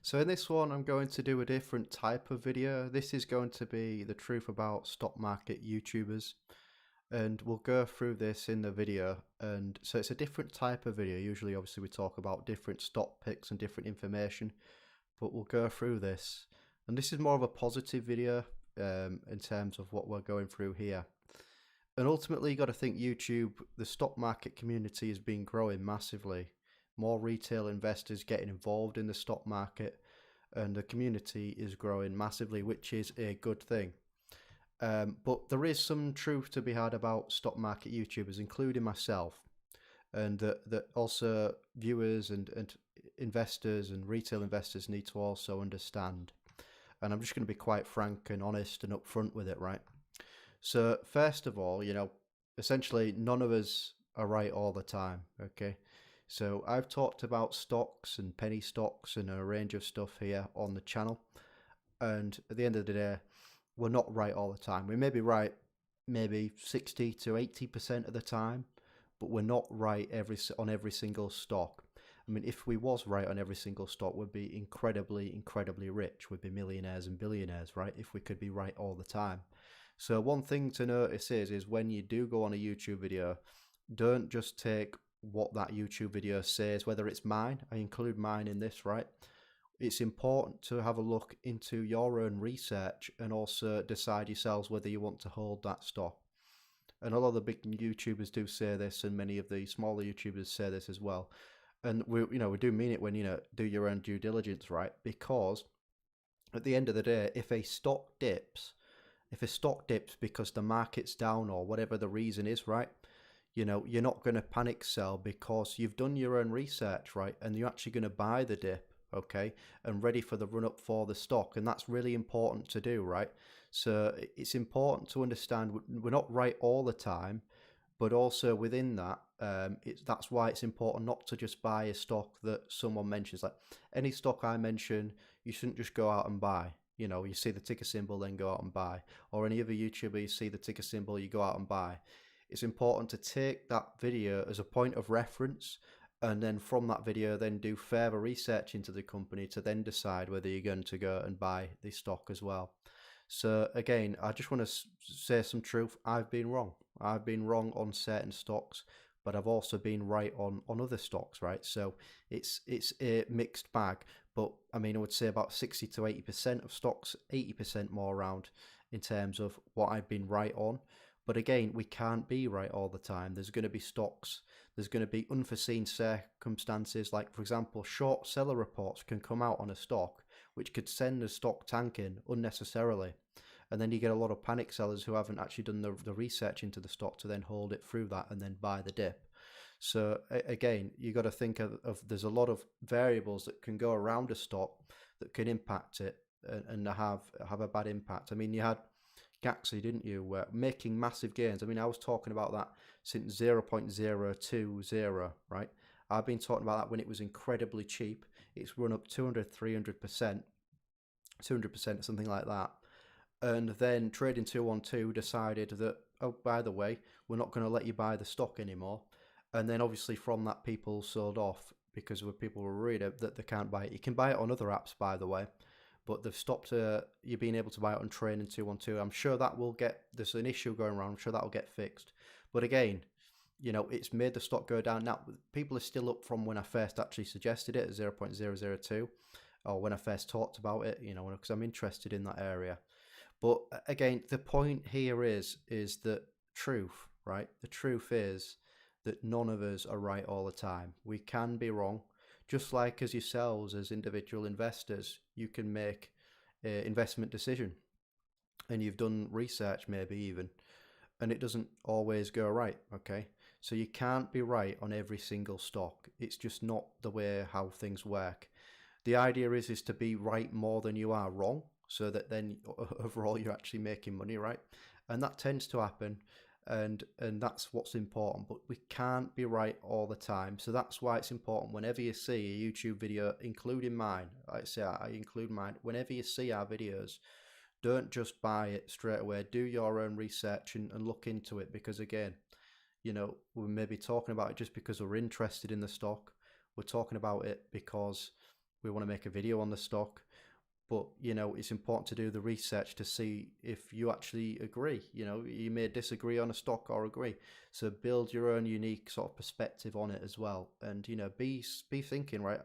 So in this one, I'm going to do a different type of video. This is going to be the truth about stock market YouTubers, and we'll go through this in the video. And so it's a different type of video. Usually, obviously, we talk about different stock picks and different information, but we'll go through this. And this is more of a positive video in terms of what we're going through here. And ultimately, you got to think YouTube, the stock market community has been growing massively. More retail investors getting involved in the stock market, and the community is growing massively, which is a good thing. But there is some truth to be had about stock market YouTubers, including myself, and that also viewers and investors and retail investors need to also understand. And I'm just going to be quite frank and honest and upfront with it, right? So first of all, essentially none of us are right all the time, okay? So I've talked about stocks and penny stocks and a range of stuff here on the channel. And at the end of the day, we're not right all the time. We may be right maybe 60 to 80% of the time, but we're not right on every single stock. I mean, if we was right on every single stock, we'd be incredibly rich. We'd be millionaires and billionaires, right? If we could be right all the time. So one thing to notice is when you do go on a YouTube video, don't just take what that YouTube video says, whether it's mine. I include mine in this, right? It's important to have a look into your own research and also decide yourselves whether you want to hold that stock. And a lot of the big YouTubers do say this, and many of the smaller YouTubers say this as well. And we do mean it when do your own due diligence, right? Because at the end of the day, if a stock dips because the market's down or whatever the reason is, right? You're not going to panic sell because you've done your own research, right? And you're actually going to buy the dip, okay? And ready for the run up for the stock. And that's really important to do, right? So it's important to understand we're not right all the time, but also within that, that's why it's important not to just buy a stock that someone mentions. Like any stock I mention, you shouldn't just go out and buy. You see the ticker symbol, then go out and buy. Or any other YouTuber, you see the ticker symbol, you go out and buy. It's important to take that video as a point of reference, and then from that video, then do further research into the company to then decide whether you're going to go and buy the stock as well. So again, I just want to say some truth. I've been wrong. I've been wrong on certain stocks, but I've also been right on other stocks, right? So it's a mixed bag. But I mean, I would say about 60 to 80% of stocks, 80% more around in terms of what I've been right on. But again, we can't be right all the time. There's going to be stocks, there's going to be unforeseen circumstances, like, for example, short seller reports can come out on a stock, which could send the stock tanking unnecessarily. And then you get a lot of panic sellers who haven't actually done the research into the stock to then hold it through that and then buy the dip. So again, you got to think of there's a lot of variables that can go around a stock that can impact it and have a bad impact. I mean, you had Gaxi, didn't you, making massive gains. I mean, I was talking about that since 0.020, right? I've been talking about that when it was incredibly cheap. It's run up 200, 300%, 200%, something like that. And then Trading 212 decided that, oh, by the way, we're not going to let you buy the stock anymore. And then obviously from that, people sold off because people were worried that they can't buy it. You can buy it on other apps, by the way, but they've stopped you being able to buy it on Trading 212. I'm sure that will there's an issue going around. I'm sure that will get fixed. But again, it's made the stock go down. Now, people are still up from when I first actually suggested it at 0.002, or when I first talked about it, because I'm interested in that area. But again, the point here is that truth, right? The truth is that none of us are right all the time. We can be wrong. Just like as yourselves, as individual investors, you can make an investment decision and you've done research maybe even, and it doesn't always go right, okay? So you can't be right on every single stock. It's just not the way how things work. The idea is to be right more than you are wrong, so that then overall you're actually making money, right? And that tends to happen, and that's what's important. But we can't be right all the time. So that's why it's important whenever you see a YouTube video, including mine, like I say, I include mine, whenever you see our videos, don't just buy it straight away. Do your own research and look into it, because again, we may be talking about it just because we're interested in the stock. We're talking about it because we want to make a video on the stock, but it's important to do the research to see if you actually agree. You may disagree on a stock or agree, so build your own unique sort of perspective on it as well. And be thinking, right,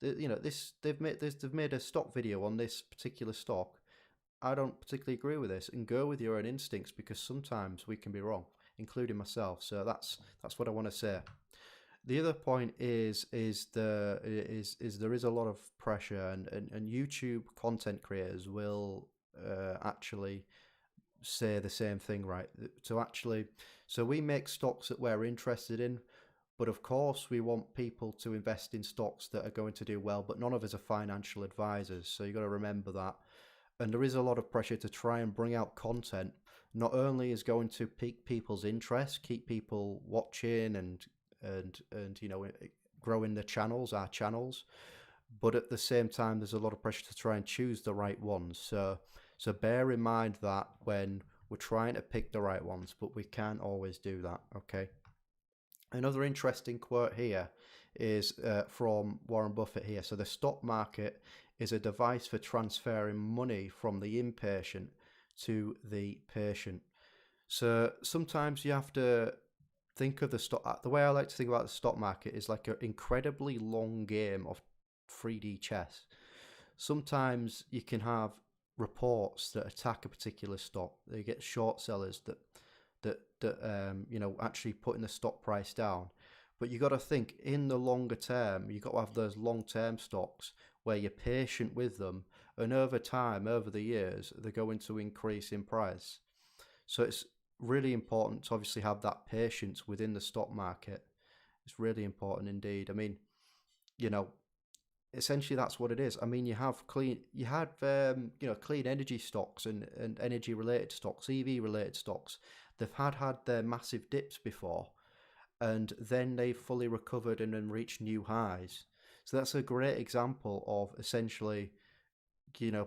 this they've made a stock video on this particular stock. I don't particularly agree with this, and go with your own instincts, because sometimes we can be wrong, including myself. So that's what I want to say. The other point is there is a lot of pressure, and YouTube content creators will actually say the same thing, right? So we make stocks that we're interested in, but of course we want people to invest in stocks that are going to do well, but none of us are financial advisors, so you got to remember that. And there is a lot of pressure to try and bring out content not only is going to pique people's interest, keep people watching and growing the channels, our channels, but at the same time there's a lot of pressure to try and choose the right ones. So bear in mind that when we're trying to pick the right ones, but we can't always do that. Okay. Another interesting quote here is from Warren Buffett here. So the stock market is a device for transferring money from the impatient to the patient. So sometimes you have to think of the stock. The way I like to think about the stock market is like an incredibly long game of 3D chess. Sometimes you can have reports that attack a particular stock. They get short sellers that actually putting the stock price down. But you got to think in the longer term. You got to have those long-term stocks where you're patient with them, and over time, over the years, they're going to increase in price. So it's really important to obviously have that patience within the stock market. It's really important indeed. I mean, you know, essentially that's what it is. I mean, you had clean energy stocks and energy related stocks, EV related stocks. They've had their massive dips before, and then they've fully recovered and then reached new highs. So that's a great example of essentially,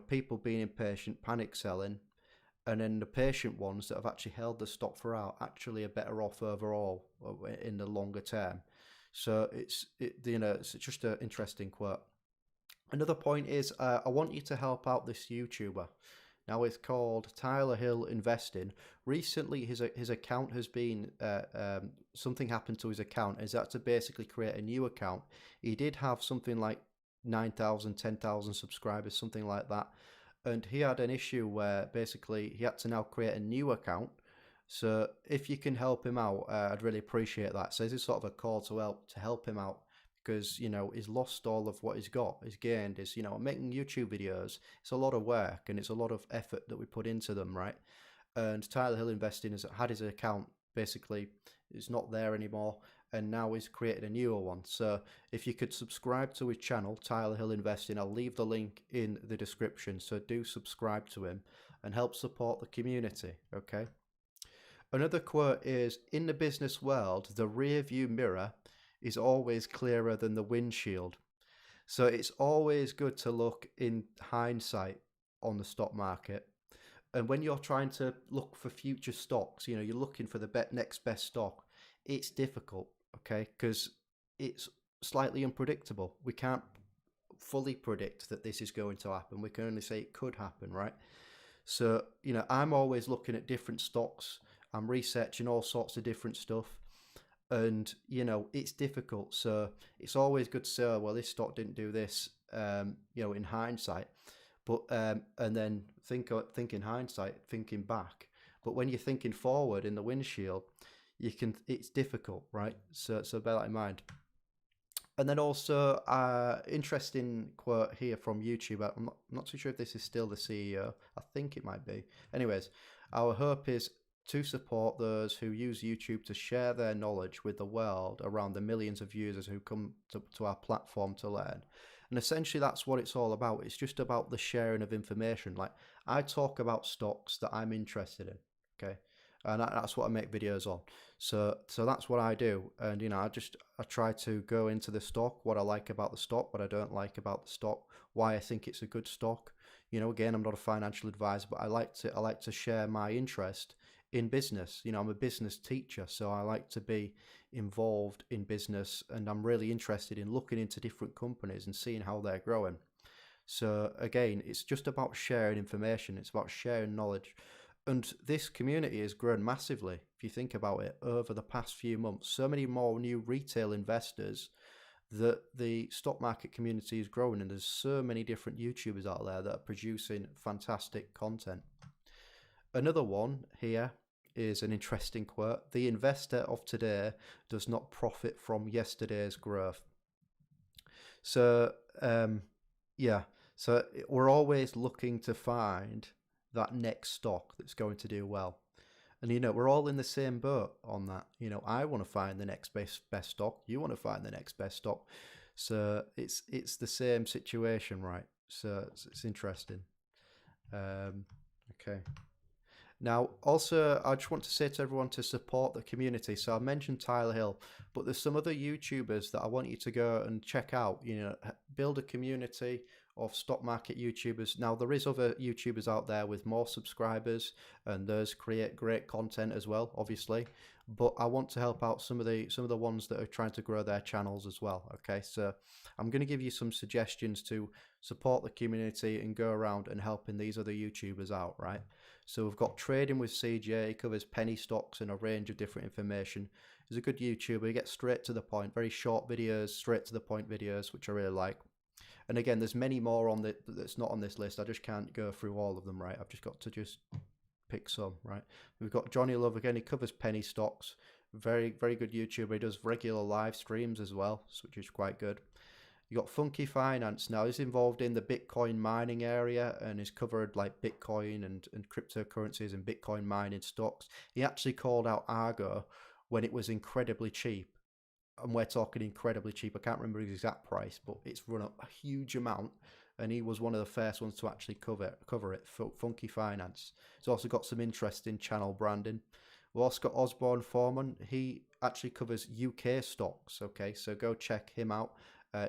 people being impatient, panic selling, and then the patient ones that have actually held the stock for out actually are better off overall in the longer term. So it's just an interesting quote. Another point is I want you to help out this YouTuber. Now it's called Tyler Hill Investing. Recently, his account has been something happened to his account. Is that to basically create a new account? He did have something like 9,000, 10,000 subscribers, something like that, and he had an issue where basically he had to now create a new account. So if you can help him out, I'd really appreciate that. So this is sort of a call to help him out, because he's lost all of what he's gained is making YouTube videos. It's a lot of work and it's a lot of effort that we put into them, right? And Tyler Hill Investing has had his account basically, it's not there anymore, and now he's created a newer one. So if you could subscribe to his channel, Tyler Hill Investing, I'll leave the link in the description, so do subscribe to him and help support the community. Okay. Another quote is, in the business world, the rear view mirror is always clearer than the windshield. So it's always good to look in hindsight on the stock market. And when you're trying to look for future stocks, you're looking for the next best stock, it's difficult, okay? Because it's slightly unpredictable. We can't fully predict that this is going to happen. We can only say it could happen, right? So, I'm always looking at different stocks. I'm researching all sorts of different stuff. And it's difficult, so it's always good to say, oh, well, this stock didn't do this, in hindsight, but and then think in hindsight, thinking back. But when you're thinking forward in the windshield, it's difficult, right? So bear that in mind. And then also, interesting quote here from YouTube. I'm not too sure if this is still the CEO. I think it might be. Anyways, our hope is to support those who use YouTube to share their knowledge with the world around the millions of users who come to our platform to learn. And essentially that's what it's all about. It's just about the sharing of information. Like, I talk about stocks that I'm interested in, okay? And that's what I make videos on. So that's what I do. And I try to go into the stock, what I like about the stock, what I don't like about the stock, why I think it's a good stock. Again, I'm not a financial advisor, but I like to share my interest in business. You know, I'm a business teacher, so I like to be involved in business, and I'm really interested in looking into different companies and seeing how they're growing. So again, it's just about sharing information, it's about sharing knowledge. And this community has grown massively. If you think about it, over the past few months, so many more new retail investors, that the stock market community is growing, and there's so many different YouTubers out there that are producing fantastic content. Another one here is an interesting quote: the investor of today does not profit from yesterday's growth. So yeah, so we're always looking to find that next stock that's going to do well. And you know, we're all in the same boat on that. You know, I want to find the next best stock. You want to find the next best stock. So it's the same situation, right? So it's interesting. Okay. Now, also, I just want to say to everyone to support the community. So I mentioned Tyler Hill, but there's some other YouTubers that I want you to go and check out. You know, build a community of stock market YouTubers. Now, there is other YouTubers out there with more subscribers, and those create great content as well, obviously. But I want to help out some of the ones that are trying to grow their channels as well. Okay, so I'm going to give you some suggestions to support the community and go around and helping these other YouTubers out, right? So we've got Trading with CJ. He covers penny stocks and a range of different information. He's a good YouTuber. He gets straight to the point, very short videos, straight to the point videos, which I really like. And again, there's many more on that's not on this list. I just can't go through all of them, right? I've just got to pick some, right? We've got Johnny Love again. He covers penny stocks. Very, very good YouTuber. He does regular live streams as well, which is quite good. You got Funky Finance now. He's involved in the Bitcoin mining area and he's covered like Bitcoin and cryptocurrencies and Bitcoin mining stocks. He actually called out Argo when it was incredibly cheap. And we're talking incredibly cheap. I can't remember his exact price, but it's run up a huge amount. And he was one of the first ones to actually cover it. Funky Finance. He's also got some interesting channel branding. We've also got Osborne Foreman. He actually covers UK stocks. Okay, so go check him out.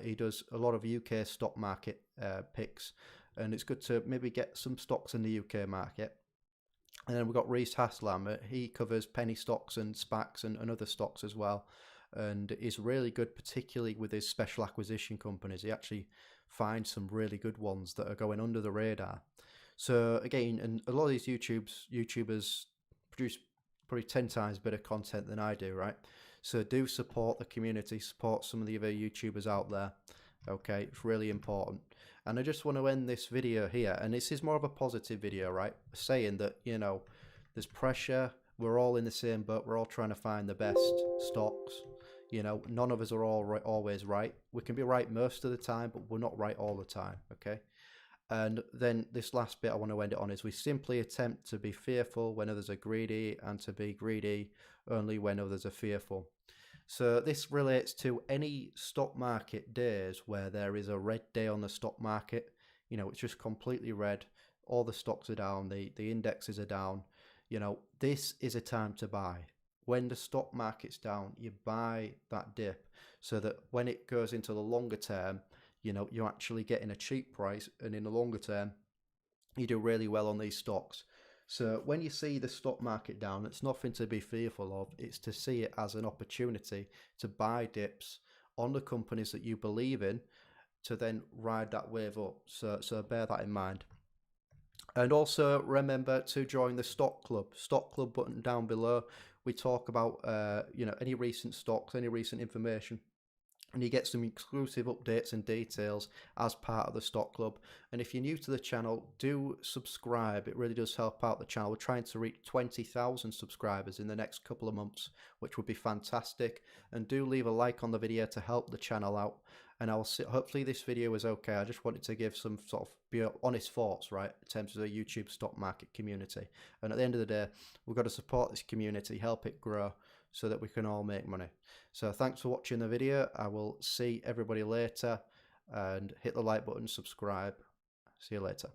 He does a lot of UK stock market picks, and it's good to maybe get some stocks in the UK market. And then we've got Reese Haslam. He covers penny stocks and SPACs and other stocks as well, and is really good, particularly with his special acquisition companies. He actually finds some really good ones that are going under the radar. So again, and a lot of these YouTubers produce probably 10 times better content than I do, right? So do support the community, support some of the other YouTubers out there. Okay, it's really important. And I just want to end this video here, and this is more of a positive video, right? Saying that, you know, there's pressure, we're all in the same boat, we're all trying to find the best stocks. You know, none of us are always right. We can be right most of the time, but we're not right all the time, okay? And then this last bit I want to end it on is we simply attempt to be fearful when others are greedy, and to be greedy only when others are fearful. So this relates to any stock market days where there is a red day on the stock market. You know, it's just completely red. All the stocks are down, the indexes are down. You know, this is a time to buy. When the stock market's down, you buy that dip so that when it goes into the longer term, you know, you're actually getting a cheap price, and in the longer term, you do really well on these stocks. So when you see the stock market down, it's nothing to be fearful of. It's to see it as an opportunity to buy dips on the companies that you believe in, to then ride that wave up. So bear that in mind. And also remember to join the stock club button down below. We talk about you know, any recent stocks, any recent information, and you get some exclusive updates and details as part of the stock club. And if you're new to the channel, do subscribe. It really does help out the channel. We're trying to reach 20,000 subscribers in the next couple of months, which would be fantastic. And do leave a like on the video to help the channel out. And I'll see, hopefully this video was okay. I just wanted to give some sort of honest thoughts, right, in terms of the YouTube stock market community. And at the end of the day, we've got to support this community, help it grow, so that we can all make money. So thanks for watching the video. I will see everybody later, and hit the like button, subscribe. See you later.